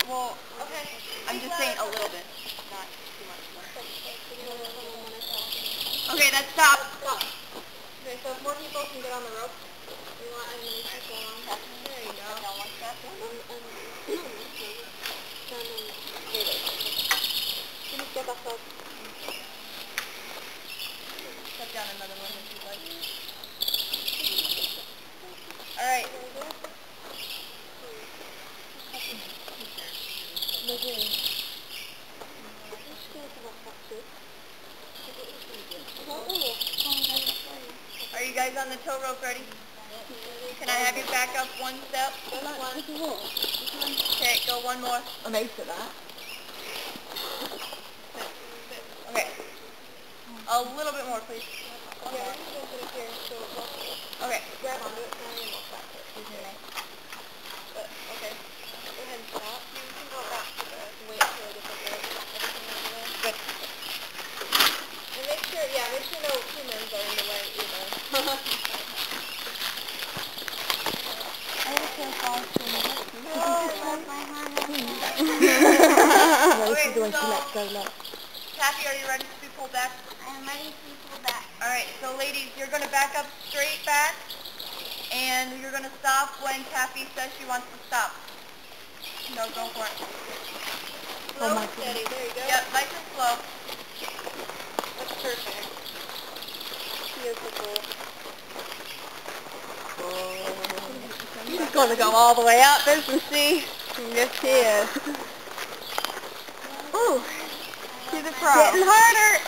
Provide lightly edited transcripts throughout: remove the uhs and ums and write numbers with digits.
Well, okay. I'm just saying a little bit, not too much. Okay, that's stop. Stop. Okay, so if more people can get on the rope, we want as many people on. There you go. Can you get us up? Step down another one if you'd like. Alright. Are you guys on the tow rope ready? Can I have you back up one step? Okay, go one more. I'm used to that. Okay. A little bit more, please. Okay. Okay. Grab onto it and we'll stop it. Okay. Go ahead and stop. You can go back to the wait till I get the everything out of there. Good. And make sure no humans are in the way either. I can't fall too much. Okay, so, Kathy, are you ready to be pulled back? I am ready to be pulled back. Alright, so ladies, you're going to back up straight back, and you're going to stop when Kathy says she wants to stop. No, go for it. Slow and steady, there you go. Yep, nice and slow. That's perfect. Beautiful. He's going to go all the way up, isn't she? Yes, she is. Ooh, she's a pro. Getting harder.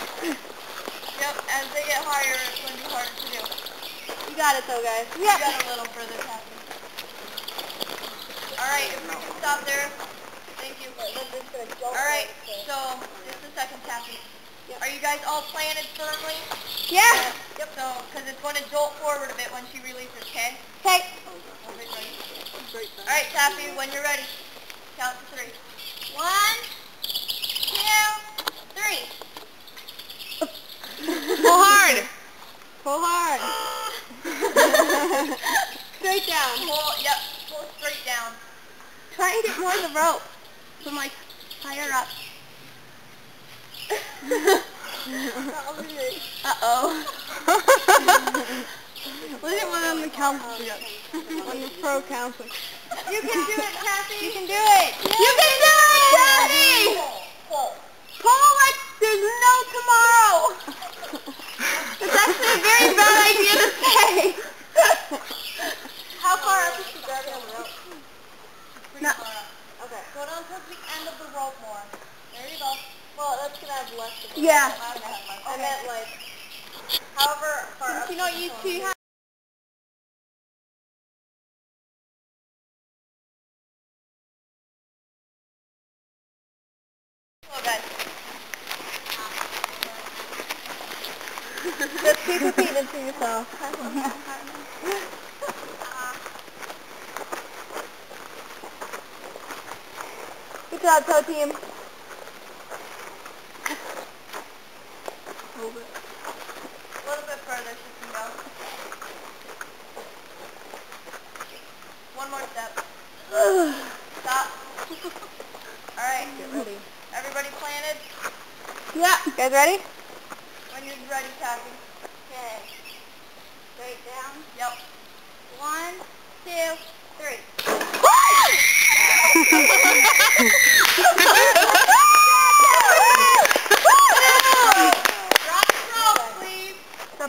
Yep, as they get higher, it's going to be harder to do. You got it though, guys. Yep. You got a little further, Kathy. Alright, if we can stop there. Thank you. Alright, so just a second, Kathy. Yep. Are you guys all planted firmly? Yeah. Yep. So, because it's going to jolt forward a bit when she releases, okay? Okay. Alright, Kathy, when you're ready, count to 3. 1, 2, 3. Pull hard. Pull hard. Straight down. Pull straight down. Try and get more of the rope from like higher up. Uh-oh. Look at one on the council. On the pro council. You can do it, Kathy. You can do it. You can do it, Kathy. Pull like there's no tomorrow. It's actually a very bad idea to say. How far up is she grabbing on the rope? Pretty far up. Okay. Go down towards the end of the rope more. There you go. Well, that's going to have less of it. Yeah. I meant like, however far up. You know, you two have... Hello, guys. Just keep repeating it to yourself. Good job, tow team. A little bit further, she can go. One more step. Stop. Alright. Get ready. Everybody planted? Yeah. You guys ready? When you're ready, Kathy. Okay. Straight down? Yep. 1, 2, 3.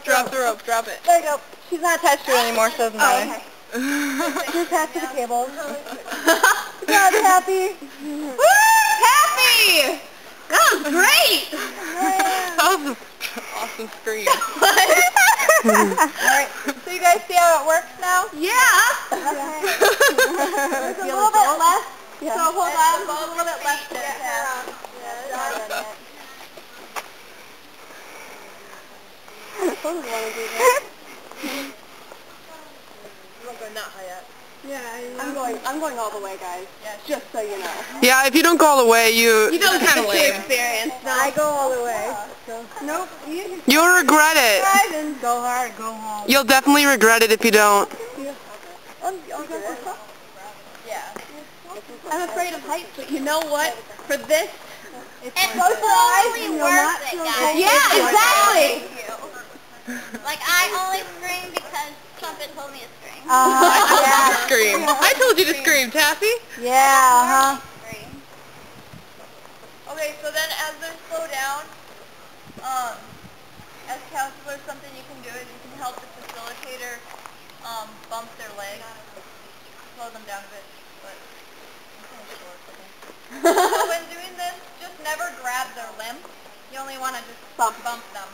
Drop the rope, drop it. There you go. She's not attached to it anymore, so it doesn't matter. Okay. She's attached to the cable. Good job, Happy. Woo! Happy! That was great! That was an awesome scream. Alright, so you guys see how it works now? Yeah! There's a little bit less, so hold on, a little bit less to get her around. Yeah, I'm not going that high yet. Yeah, I'm going all the way, guys. Yeah, just so you know. Yeah, if you don't go all the way, you don't kind of lame. Experience. No. I go all the way. So. Nope. You'll regret it. Go hard, go home. You'll definitely regret it if you don't. Yeah. I'm afraid of tight, but you know what? For this, It's totally worth it, guys. yeah, exactly. Like, I only scream because Trumpet told me to scream. I told you to Yeah. scream. I told you to scream, Taffy. Yeah, Scream. Okay, so then as they slow down, as counselors, something you can do is you can help the facilitator bump their leg, slow them down a bit. But I'm kind of short, okay. So when doing this, just never grab their limb. You only want to just bump them.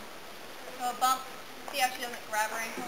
So a bump. See how she doesn't grab her ankle?